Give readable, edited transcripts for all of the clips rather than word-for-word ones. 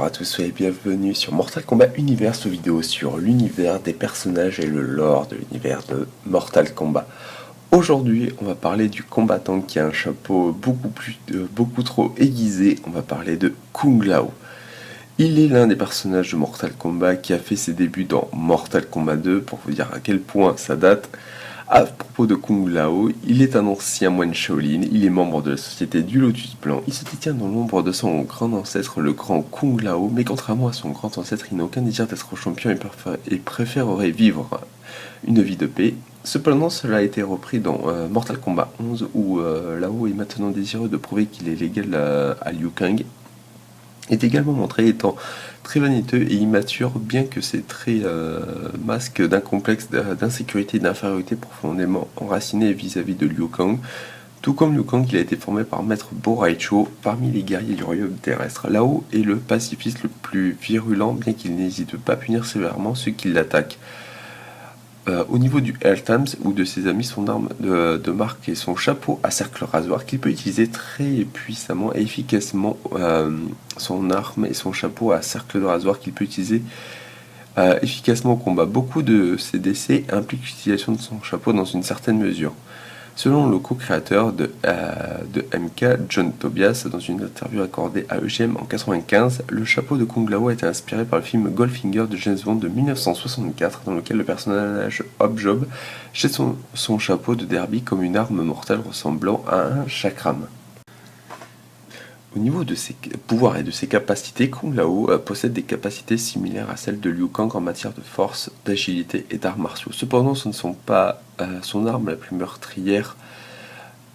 Bonjour à tous, soyez bienvenus sur Mortal Kombat Universe, vidéo sur l'univers des personnages et le lore de l'univers de Mortal Kombat. Aujourd'hui, on va parler du combattant qui a un chapeau beaucoup trop aiguisé. On va parler de Kung Lao. Il est l'un des personnages de Mortal Kombat qui a fait ses débuts dans Mortal Kombat 2, pour vous dire à quel point ça date. À propos de Kung Lao, il est un ancien moine Shaolin, il est membre de la société du Lotus Blanc, il se détient dans l'ombre de son grand ancêtre, le grand Kung Lao, mais contrairement à son grand ancêtre, il n'a aucun désir d'être champion et préférerait vivre une vie de paix. Cependant, cela a été repris dans Mortal Kombat 11, où Lao est maintenant désireux de prouver qu'il est légal à Liu Kang. Est également montré étant très vaniteux et immature, bien que ses traits masquent d'un complexe d'insécurité et d'infériorité profondément enraciné vis-à-vis de Liu Kang. Tout comme Liu Kang, il a été formé par Maître Bo Raicho parmi les guerriers du royaume terrestre. Lao est le pacifiste le plus virulent, bien qu'il n'hésite pas à punir sévèrement ceux qui l'attaquent. Au niveau du L-Times ou de ses amis, son arme de marque est son chapeau à cercle rasoir qu'il peut utiliser très puissamment et efficacement. Son arme et son chapeau à cercle de rasoir qu'il peut utiliser efficacement au combat. Beaucoup de ses décès impliquent l'utilisation de son chapeau dans une certaine mesure. Selon le co-créateur de MK, John Tobias, dans une interview accordée à EGM en 1995, le chapeau de Kung Lao a été inspiré par le film Goldfinger de James Bond de 1964, dans lequel le personnage Hobjob jette son chapeau de derby comme une arme mortelle ressemblant à un chakram. Au niveau de ses pouvoirs et de ses capacités, Kung Lao possède des capacités similaires à celles de Liu Kang en matière de force, d'agilité et d'arts martiaux. Cependant, ce ne sont pas son arme la plus meurtrière.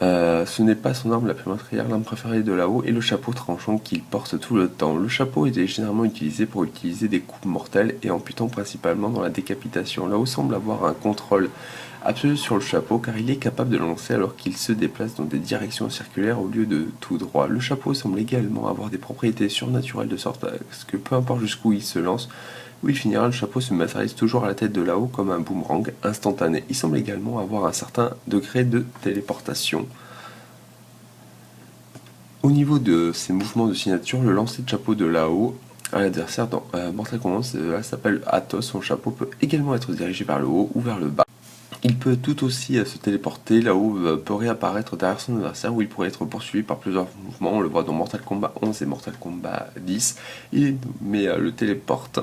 Ce n'est pas son arme la plus meurtrière. L'arme préférée de Lao est le chapeau tranchant qu'il porte tout le temps. Le chapeau est généralement utilisé pour utiliser des coups mortels et amputant principalement dans la décapitation. Lao semble avoir un contrôle absolu sur le chapeau car il est capable de lancer alors qu'il se déplace dans des directions circulaires au lieu de tout droit. Le chapeau semble également avoir des propriétés surnaturelles de sorte à ce que peu importe jusqu'où il se lance, où il finira, le chapeau se matérialise toujours à la tête de Lao comme un boomerang instantané. Il semble également avoir un certain degré de téléportation. Au niveau de ses mouvements de signature, le lancer de chapeau de Lao à l'adversaire dans Mortal Kombat s'appelle Atos. Son chapeau peut également être dirigé vers le haut ou vers le bas. Il peut tout aussi se téléporter. Là-haut peut réapparaître derrière son adversaire où il pourrait être poursuivi par plusieurs mouvements. On le voit dans Mortal Kombat 11 et Mortal Kombat 10. Le téléporte.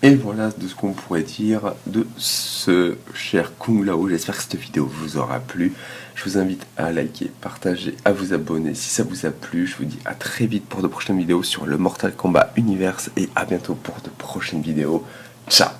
Et voilà de ce qu'on pourrait dire de ce cher Kung Lao. J'espère que cette vidéo vous aura plu. Je vous invite à liker, partager, à vous abonner si ça vous a plu. Je vous dis à très vite pour de prochaines vidéos sur le Mortal Kombat Universe et à bientôt pour de prochaines vidéos. Ciao!